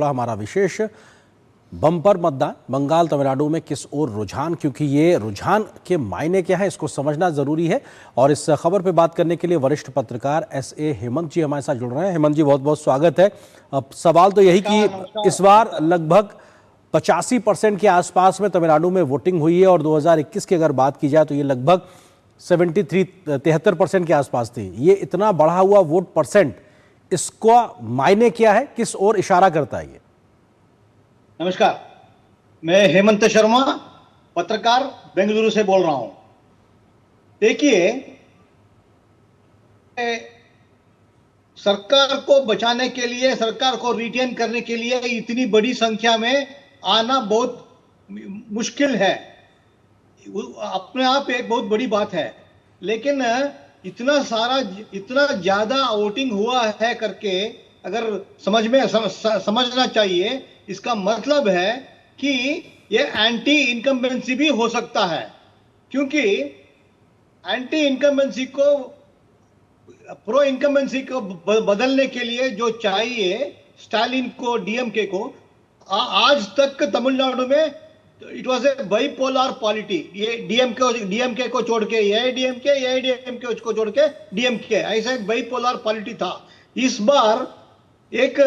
हमारा विशेष बम्पर मतदान बंगाल तमिलनाडु में किस ओर रुझान, क्योंकि ये रुझान के मायने क्या है इसको समझना जरूरी है। और इस खबर पे बात करने के लिए वरिष्ठ पत्रकार एसए हेमंत जी हमारे साथ जुड़ रहे हैं। हेमंत जी, बहुत बहुत स्वागत है। अब सवाल तो यही कि इस बार लगभग 85% के आसपास में तमिलनाडु में वोटिंग हुई है और 2021 की अगर बात की जाए तो ये लगभग 73% के आसपास थी। ये इतना बढ़ा हुआ वोट परसेंट, इसका मायने क्या है, किस ओर इशारा करता है ये? नमस्कार, मैं हेमंत शर्मा पत्रकार बेंगलुरु से बोल रहा हूं। देखिए, सरकार को बचाने के लिए, सरकार को रिटेन करने के लिए इतनी बड़ी संख्या में आना बहुत मुश्किल है, अपने आप एक बहुत बड़ी बात है। लेकिन इतना ज्यादा वोटिंग हुआ है करके अगर समझना चाहिए। इसका मतलब है कि ये एंटी इनकम्बेंसी भी हो सकता है, क्योंकि एंटी इनकम्बेंसी को प्रो इनकम्बेंसी को बदलने के लिए जो चाहिए स्टालिन को, डीएमके को, आज तक तमिलनाडु में it was a bipolar polity. ये डीएमके को छोड़ के एआईडीएमके को छोड़ के डीएमके, ऐसा एक बाइपोलर पॉलिटी था। इस बार एक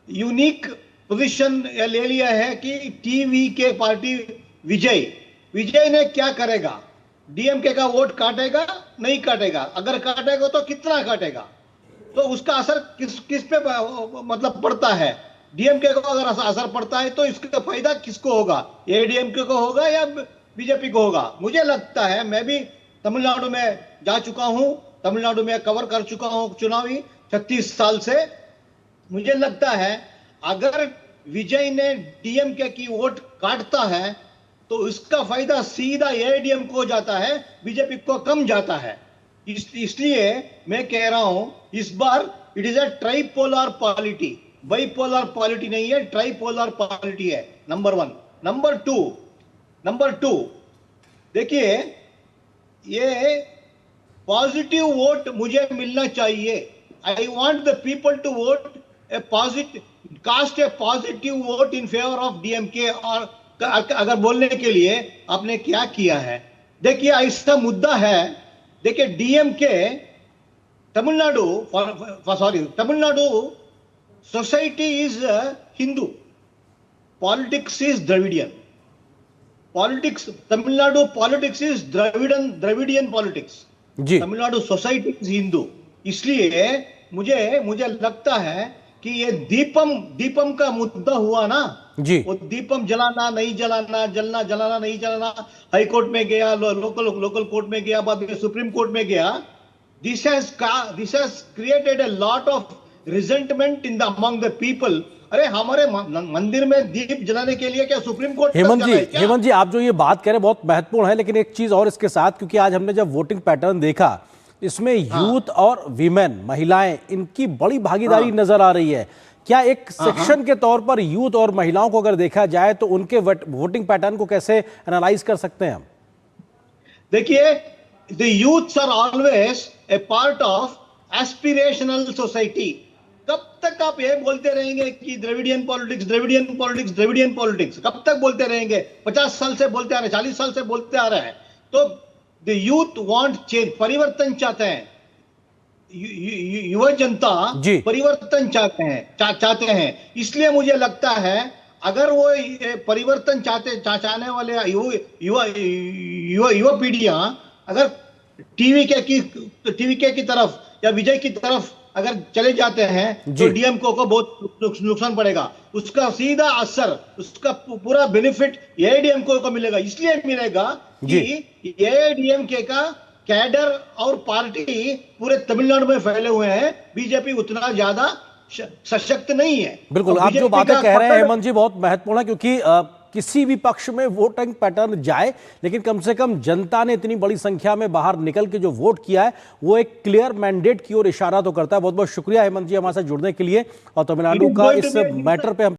यूनिक पोजीशन ले लिया है कि टीवी के पार्टी विजय ने क्या करेगा? डीएमके का वोट काटेगा, नहीं काटेगा? अगर काटेगा तो कितना काटेगा? तो उसका असर किस पे मतलब पड़ता है? डीएमके को अगर असर पड़ता है तो इसका फायदा किसको होगा? एआईडीएमके को होगा या बीजेपी को होगा? मुझे लगता है, मैं भी तमिलनाडु में जा चुका हूं, तमिलनाडु में कवर कर चुका हूं चुनावी 36 साल से। मुझे लगता है अगर विजय ने डीएमके की वोट काटता है तो इसका फायदा सीधा एआईडीएम को जाता है, बीजेपी को कम जाता है। इसलिए मैं कह रहा हूं, इस बार it is a tripolar polity, bipolar polity नहीं है, ट्राइपोलर पॉलिटी है। नंबर 1। नंबर टू, देखिए, ये पॉजिटिव वोट मुझे मिलना चाहिए। I want the people to vote a positive, cast a positive vote in favour of DMK. और अगर बोलने के लिए आपने क्या किया है, देखिए ऐसा मुद्दा है। देखिए, DMK Tamil Nadu society is Hindu, politics is Dravidian. Tamil Nadu politics is Dravidian politics. Tamil Nadu society is Hindu. इसलिए मुझे लगता है कि ये दीपम का मुद्दा हुआ ना जी, वो दीपम जलाना नहीं जलाना, जलाना नहीं जलाना, हाई कोर्ट में गया, लोकल कोर्ट में गया, बाद में सुप्रीम कोर्ट में गया। This has created a lot of resentment in the among the people. अरे, हमारे मंदिर में दीप जलाने के लिए क्या सुप्रीम कोर्ट? हेमंत जी, आप जो ये बात कह रहे हैं बहुत महत्वपूर्ण है, लेकिन एक चीज और इसके साथ, क्योंकि आज हमने जब वोटिंग पैटर्न देखा, इसमें यूथ और वीमेन, महिलाएं, इनकी बड़ी भागीदारी नजर आ रही है। क्या एक सेक्शन के तौर पर यूथ और महिलाओं को अगर देखा जाए तो उनके वोटिंग पैटर्न को कैसे एनालाइज कर सकते हैं हम? देखिए, the youths are always a part of aspirational society. कब तक आप ये बोलते रहेंगे कि द्रविडियन पॉलिटिक्स? कब तक बोलते रहेंगे? 50 साल से बोलते आ रहे हैं, 40 साल से बोलते आ रहे हैं। तो द यूथ वांट चेंज, परिवर्तन चाहते हैं। युवा जनता परिवर्तन चाहते हैं। इसलिए मुझे लगता है अगर वो परिवर्तन चाहने वाले युवा पीढ़ियां अगर टीवी के की तरफ या विजय की तरफ अगर चले जाते हैं तो डीएमके को बहुत नुकसान पड़ेगा। उसका सीधा असर, उसका पूरा बेनिफिट एआईडीएमके को मिलेगा। इसलिए मिलेगा कि एआईडीएमके का कैडर और पार्टी पूरे तमिलनाडु में फैले हुए हैं, बीजेपी उतना ज्यादा सशक्त नहीं है। बिल्कुल, आप जो बातें कह रहे हैं हेमंत जी बहुत महत्वपूर्ण है, क्योंकि किसी भी पक्ष में वोटिंग पैटर्न जाए, लेकिन कम से कम जनता ने इतनी बड़ी संख्या में बाहर निकल के जो वोट किया है वो एक क्लियर मैंडेट की ओर इशारा तो करता है। बहुत बहुत शुक्रिया हेमंत जी हमारे साथ जुड़ने के लिए, और तमिलनाडु का इस मैटर पे हम